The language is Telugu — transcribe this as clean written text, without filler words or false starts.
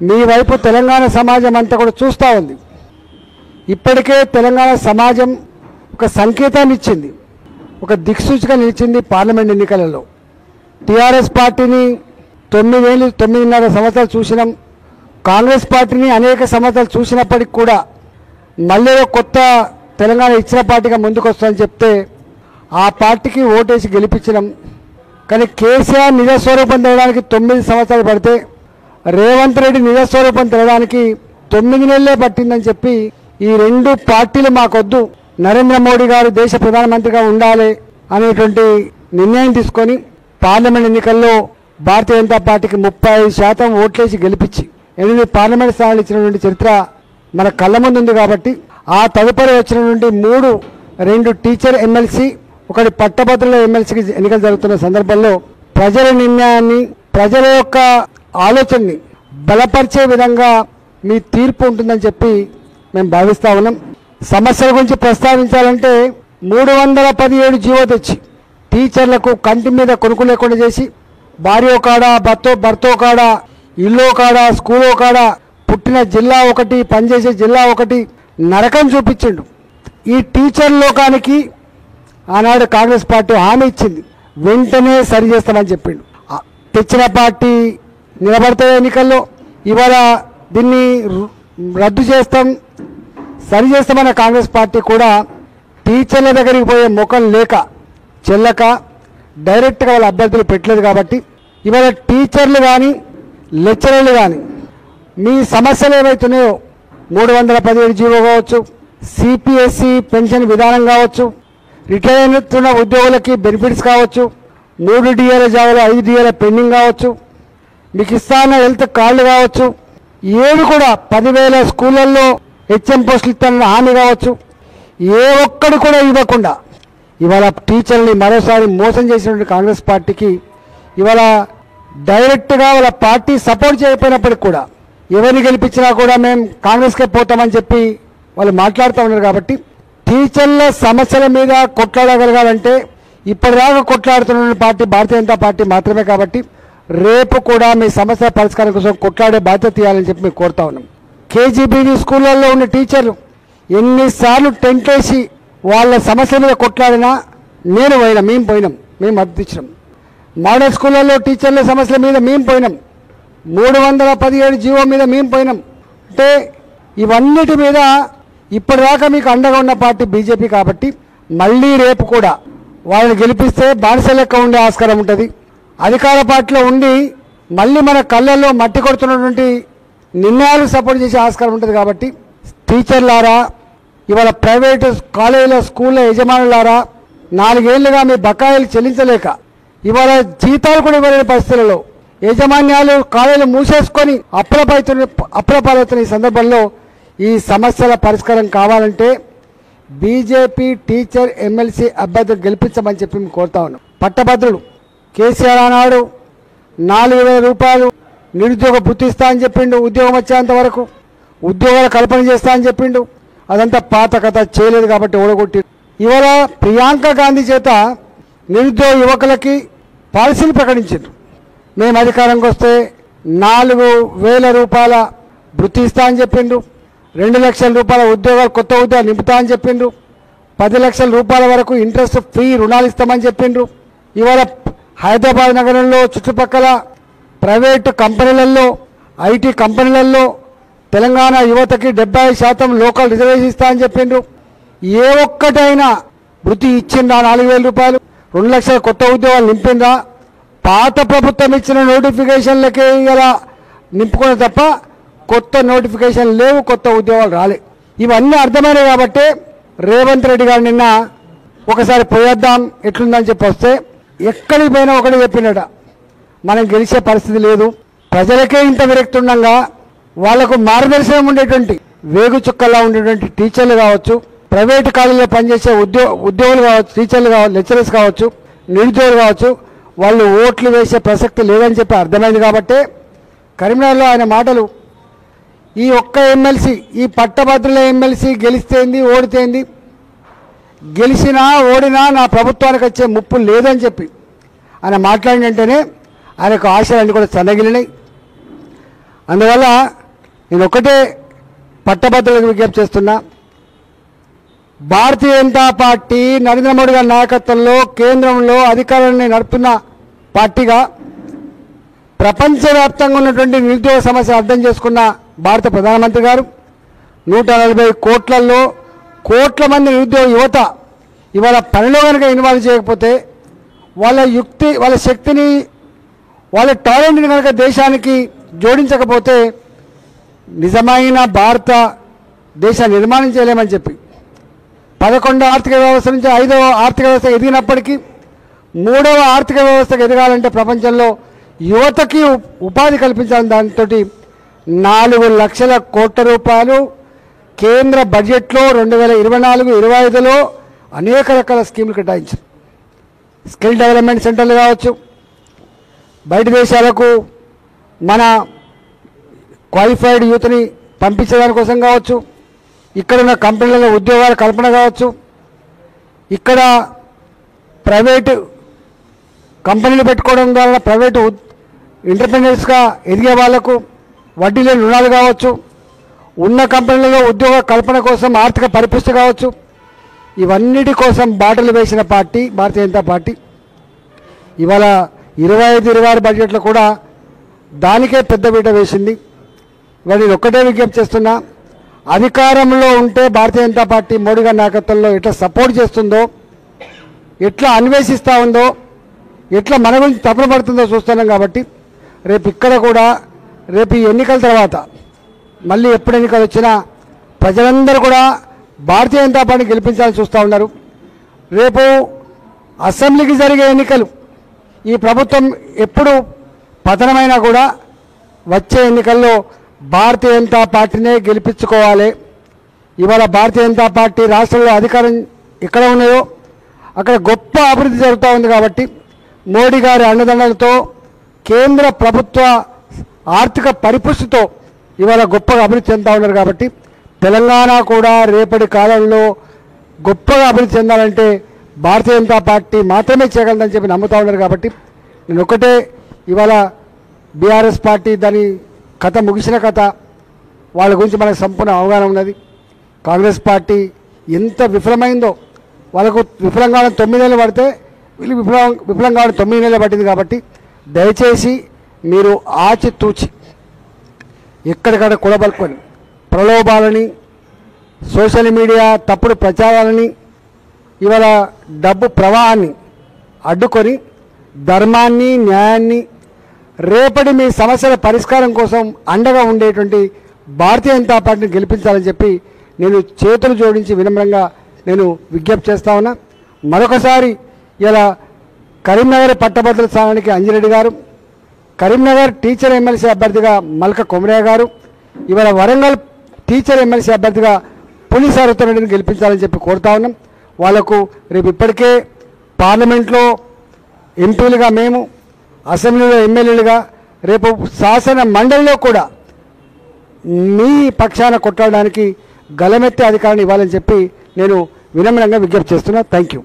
మీ వైపు తెలంగాణ సమాజం అంతా కూడా చూస్తూ ఉంది. ఇప్పటికే తెలంగాణ సమాజం ఒక సంకేతాన్ని ఇచ్చింది, ఒక దిక్సూచిగా నిలిచింది. పార్లమెంట్ ఎన్నికలలో టీఆర్ఎస్ పార్టీని 9.5 సంవత్సరాలు చూసినాం. కాంగ్రెస్ పార్టీని అనేక సంవత్సరాలు చూసినప్పటికి కూడా మళ్ళీ కొత్త తెలంగాణ ఇచ్చిన పార్టీగా ముందుకు వస్తుందని చెప్తే ఆ పార్టీకి ఓటేసి గెలిపించినాం. కానీ కేసీఆర్ నిజస్వరూపం తెలడానికి 9 సంవత్సరాలు పడితే రేవంత్ రెడ్డి నిజస్వరూపం తెలడానికి 9 నెలలే పట్టిందని చెప్పి ఈ రెండు పార్టీలు మాకొద్దు, నరేంద్ర మోడీ గారు దేశ ప్రధానమంత్రిగా ఉండాలి అనేటువంటి నిర్ణయం తీసుకొని పార్లమెంట్ ఎన్నికల్లో భారతీయ జనతా పార్టీకి 35% ఓట్లేసి గెలిపించి 8 పార్లమెంట్ స్థానాలు ఇచ్చినటువంటి చరిత్ర మన కళ్ళ ముందు ఉంది. కాబట్టి ఆ తదుపరి వచ్చినటువంటి 2 టీచర్ ఎమ్మెల్సీ, 1 పట్టభద్రుల ఎమ్మెల్సీకి ఎన్నికలు జరుగుతున్న సందర్భంలో ప్రజల నిర్ణయాన్ని, ప్రజల యొక్క ఆలోచనని బలపరిచే విధంగా మీ తీర్పు ఉంటుందని చెప్పి మేము భావిస్తూ ఉన్నాం. సమస్యల గురించి ప్రస్తావించాలంటే 317 జీవో తెచ్చి టీచర్లకు కంటి మీద కొనుక్కు లేకుండా చేసి భార్యో కాడ, భర్తో కాడ, ఇల్లో కాడ, స్కూలో కాడ, పుట్టిన జిల్లా ఒకటి, పనిచేసే జిల్లా ఒకటి నరకం చూపించిండు. ఈ టీచర్ లోకానికి ఆనాడు కాంగ్రెస్ పార్టీ హామీ ఇచ్చింది, వెంటనే సరి చేస్తామని చెప్పిండు. తెచ్చిన పార్టీ నిలబడితే ఎన్నికల్లో ఇవాళ దీన్ని రద్దు చేస్తాం, సరి చేస్తామన్న కాంగ్రెస్ పార్టీ కూడా టీచర్ల దగ్గరికి పోయే ముఖం లేక చెల్లక డైరెక్ట్గా వాళ్ళ అభ్యర్థులు పెట్టలేదు. కాబట్టి ఇవాళ టీచర్లు కానీ లెక్చరర్లు కానీ మీ సమస్యలు ఏవైతున్నాయో 317 జీవో కావచ్చు, సిపిఎస్సి పెన్షన్ విధానం కావచ్చు, రిటైర్ అవుతున్న ఉద్యోగులకి బెనిఫిట్స్ కావచ్చు, 3 డిఏల జాగాలో 5 డిఏల పెండింగ్ కావచ్చు, మీకు ఇస్తాన్న హెల్త్ కార్డులు కావచ్చు, 7 కూడా 10,000 స్కూళ్ళల్లో హెచ్ఎం పోస్టులు ఇస్తానన్న హామీ కావచ్చు, ఏ ఒక్కడు కూడా ఇవ్వకుండా ఇవాళ టీచర్ని మరోసారి మోసం చేసినటువంటి కాంగ్రెస్ పార్టీకి ఇవాళ డైరెక్ట్గా వాళ్ళ పార్టీ సపోర్ట్ చేయకపోయినప్పటికి కూడా ఎవరిని గెలిపించినా కూడా మేము కాంగ్రెస్కే పోతామని చెప్పి వాళ్ళు మాట్లాడుతూ ఉన్నారు. కాబట్టి టీచర్ల సమస్యల మీద కొట్లాడగలగాలంటే ఇప్పటిదాకా కొట్లాడుతున్న పార్టీ భారతీయ జనతా పార్టీ మాత్రమే. కాబట్టి రేపు కూడా మీ సమస్యల పరిష్కారం కోసం కొట్లాడే బాధ్యత తీయాలని చెప్పి మేము కోరుతా ఉన్నాం. కేజీబీవీ స్కూళ్ళల్లో ఉన్న టీచర్లు ఎన్నిసార్లు టెంట్ వేసి వాళ్ళ సమస్యల మీద కొట్లాడినా మేము పోయినాం, మేము మద్దతు ఇచ్చినాం. మోడల్ స్కూళ్ళల్లో టీచర్ల సమస్యల మీద మేము పోయినాం, 317 జీవో మీద మేము పోయినాం. అంటే ఇవన్నిటి మీద ఇప్పటిదాకా మీకు అండగా ఉన్న పార్టీ బీజేపీ. కాబట్టి మళ్ళీ రేపు కూడా వాళ్ళని గెలిపిస్తే బానిస లెక్క ఉండే ఆస్కారం ఉంటుంది. అధికార పార్టీలో ఉండి మళ్ళీ మన కళ్ళల్లో మట్టి కొడుతున్నటువంటి నిర్ణయాలు సపోర్ట్ చేసే ఆస్కారం ఉంటుంది. కాబట్టి టీచర్లారా, ఇవాళ ప్రైవేటు కాలేజీల స్కూళ్ళ యజమానులారా, 4 ఏళ్లుగా మీ బకాయిలు చెల్లించలేక ఇవాళ జీతాలు కూడా ఇవ్వలేని పరిస్థితులలో యాజమాన్యాలు కాలేజీలు మూసేసుకొని అప్రపాలవుతున్న ఈ సందర్భంలో ఈ సమస్యల పరిష్కారం కావాలంటే బీజేపీ టీచర్ ఎమ్మెల్సీ అభ్యర్థులు గెలిపించమని చెప్పి మేము కోరుతా ఉన్నాం. పట్టభద్రులు కేసీఆర్ ఆనాడు 4,000 రూపాయలు నిరుద్యోగ భృతి ఇస్తా అని చెప్పిండు, ఉద్యోగం వచ్చేంత వరకు ఉద్యోగాల కల్పన చేస్తా అని చెప్పిండు. అదంతా పాత కథ, చేయలేదు కాబట్టి ఓడగొట్టి ఇవాళ ప్రియాంక గాంధీ చేత నిరుద్యోగ యువకులకి పాలసీలు ప్రకటించారు. మేము అధికారంకి వస్తే 4,000 రూపాయల భృతి ఇస్తా అని చెప్పిండు, 2 లక్షల రూపాయల ఉద్యోగాలు, కొత్త ఉద్యోగాలు నింపుతా అని చెప్పిండు, 10 లక్షల రూపాయల వరకు ఇంట్రెస్ట్ ఫ్రీ రుణాలు ఇస్తామని చెప్పిండు. ఇవాళ హైదరాబాద్ నగరంలో చుట్టుపక్కల ప్రైవేటు కంపెనీలలో, ఐటీ కంపెనీలలో తెలంగాణ యువతకి 70% లోకల్ రిజర్వేషన్ ఇస్తా అని చెప్పిండ్రు. ఏ ఒక్కటైనా భృతి ఇచ్చిందా? 4,000 రూపాయలు, 2 లక్షల కొత్త ఉద్యోగాలు నింపిందా? పాత ప్రభుత్వం ఇచ్చిన నోటిఫికేషన్లకే ఇలా నింపుకునే తప్ప కొత్త నోటిఫికేషన్ లేవు, కొత్త ఉద్యోగాలు రాలే. ఇవన్నీ అర్థమైనవి. కాబట్టి రేవంత్ రెడ్డి గారు నిన్న ఒకసారి పోయేద్దాం ఎట్లుందని చెప్పి వస్తే ఎక్కడికి పోయినా ఒకటి చెప్పినట, మనం గెలిచే పరిస్థితి లేదు, ప్రజలకే ఇంత విరక్తి ఉండగా వాళ్లకు మార్గదర్శనం ఉండేటువంటి వేగు చుక్కల్లా ఉండేటువంటి టీచర్లు కావచ్చు, ప్రైవేటు కాలేజీలో పనిచేసే ఉద్యోగులు కావచ్చు, టీచర్లు కావచ్చు, లెక్చరర్స్ కావచ్చు, నిరుద్యోగులు కావచ్చు, వాళ్ళు ఓట్లు వేసే ప్రసక్తి లేదని చెప్పి అర్థమైంది. కాబట్టి కరీంనగర్లో ఆయన మాటలు, ఈ ఒక్క ఎమ్మెల్సీ, ఈ పట్టభద్రుల ఎమ్మెల్సీ గెలిస్తేంది ఓడితేంది, గెలిచినా ఓడినా నా ప్రభుత్వానికి వచ్చే ముప్పు లేదని చెప్పి ఆయన మాట్లాడిన వెంటనే ఆయనకు ఆశలన్నీ కూడా సన్నగిలినాయి. అందువల్ల నేను ఒకటే పట్టభద్రులకు విజ్ఞప్తి చేస్తున్నా, భారతీయ జనతా పార్టీ నరేంద్ర మోడీ గారి నాయకత్వంలో కేంద్రంలో అధికారాన్ని నడుపుతున్న పార్టీగా ప్రపంచవ్యాప్తంగా ఉన్నటువంటి నిరుద్యోగ సమస్య అర్థం చేసుకున్న భారత ప్రధానమంత్రి గారు 140 కోట్ల మంది నిరుద్యోగ యువత ఇవాళ పనిలో కనుక ఇన్వాల్వ్ చేయకపోతే వాళ్ళ యుక్తి, వాళ్ళ శక్తిని, వాళ్ళ టాలెంట్ని కనుక దేశానికి జోడించకపోతే నిజమైన భారత దేశ నిర్మాణం చేయలేమని చెప్పి 11వ ఆర్థిక వ్యవస్థ నుంచి 5వ ఆర్థిక వ్యవస్థ ఎదిగినప్పటికీ 3వ ఆర్థిక వ్యవస్థకు ఎదగాలంటే ప్రపంచంలో యువతకి ఉపాధి కల్పించాలని దాంతో 4 లక్షల కోట్ల రూపాయలు కేంద్ర బడ్జెట్లో 2024-25లో అనేక రకాల స్కీములు కేటాయించారు. స్కిల్ డెవలప్మెంట్ సెంటర్లు కావచ్చు, బయట దేశాలకు మన క్వాలిఫైడ్ యూత్ని పంపించడానికి కోసం కావచ్చు, ఇక్కడ ఉన్న కంపెనీలలో ఉద్యోగాల కల్పన కావచ్చు, ఇక్కడ ప్రైవేటు కంపెనీలు పెట్టుకోవడం ద్వారా ప్రైవేటు ఎంటర్ప్రెన్యూర్స్గా ఎదిగే వాళ్లకు వడ్డీ లేని రుణాలు కావచ్చు, ఉన్న కంపెనీలలో ఉద్యోగ కల్పన కోసం ఆర్థిక పరిపుష్టి కావచ్చు, ఇవన్నిటి కోసం బాటలు వేసిన పార్టీ భారతీయ జనతా పార్టీ. ఇవాళ 25-26 బడ్జెట్లో కూడా దానికే పెద్దపీట వేసింది. ఇవాళ నేను ఒక్కటే విజ్ఞప్తి చేస్తున్నా, అధికారంలో ఉంటే భారతీయ జనతా పార్టీ మోడీ గారి నాయకత్వంలో ఎట్లా సపోర్ట్ చేస్తుందో, ఎట్లా అన్వేషిస్తూ ఉందో, ఎట్లా మన గురించి తప్పులు పడుతుందో చూస్తున్నాం. కాబట్టి రేపు ఇక్కడ కూడా రేపు ఈ ఎన్నికల తర్వాత మళ్ళీ ఎప్పుడు ఎన్నికలు వచ్చినా ప్రజలందరూ కూడా భారతీయ జనతా పార్టీ గెలిపించాలని చూస్తూ ఉన్నారు. రేపు అసెంబ్లీకి జరిగే ఎన్నికలు ఈ ప్రభుత్వం ఎప్పుడు పతనమైనా కూడా వచ్చే ఎన్నికల్లో భారతీయ జనతా పార్టీనే గెలిపించుకోవాలి. ఇవాళ భారతీయ జనతా పార్టీ రాష్ట్రంలో అధికారం ఎక్కడ ఉన్నాయో అక్కడ గొప్ప అభివృద్ధి జరుగుతూ ఉంది. కాబట్టి మోడీ గారి అండదండలతో కేంద్ర ప్రభుత్వ ఆర్థిక పరిపుష్టితో ఇవాళ గొప్పగా అభివృద్ధి చెందుతూ ఉన్నారు. కాబట్టి తెలంగాణ కూడా రేపటి కాలంలో గొప్పగా అభివృద్ధి చెందాలంటే భారతీయ జనతా పార్టీ మాత్రమే చేయగలదని చెప్పి నమ్ముతూ ఉన్నారు. కాబట్టి నేను ఒకటే, ఇవాళ బీఆర్ఎస్ పార్టీ దాని కథ ముగిసిన కథ, వాళ్ళ గురించి మనకు సంపూర్ణ అవగాహన ఉన్నది. కాంగ్రెస్ పార్టీ ఎంత విఫలమైందో, వాళ్ళకు విఫలం కావడం 9 నెలలు పడితే వీళ్ళు విఫలం కావడం 9 నెలలు పట్టింది. కాబట్టి దయచేసి మీరు ఆచితూచి ఎక్కడికక్కడ కూడబలుకొని ప్రలోభాలని, సోషల్ మీడియా తప్పుడు ప్రచారాలని, ఇవాళ డబ్బు ప్రవాహాన్ని అడ్డుకొని ధర్మాన్ని, న్యాయాన్ని, రేపటి మీ సమస్యల పరిష్కారం కోసం అండగా ఉండేటువంటి భారతీయ జనతా పార్టీని గెలిపించాలని చెప్పి నేను చేతులు జోడించి వినమ్రంగా నేను విజ్ఞప్తి చేస్తా ఉన్నా. మరొకసారి ఇలా కరీంనగర్ పట్టభద్రుల స్థానానికి అంజిరెడ్డి గారు, కరీంనగర్ టీచర్ ఎమ్మెల్సీ అభ్యర్థిగా మల్క కొమరయ్య గారు, ఇవాళ వరంగల్ టీచర్ ఎమ్మెల్సీ అభ్యర్థిగా పులి సారథిని గెలిపించాలని చెప్పి కోరుతా ఉన్నాం. వాళ్లకు రేపు ఇప్పటికే పార్లమెంట్లో ఎంపీలుగా మేము, అసెంబ్లీలో ఎమ్మెల్యేలుగా, రేపు శాసన మండలిలో కూడా మీ పక్షాన కొట్టడానికి గలమెత్తే అధికారాన్ని ఇవ్వాలని చెప్పి నేను వినమ్రంగా విజ్ఞప్తి చేస్తున్నా. Thank you.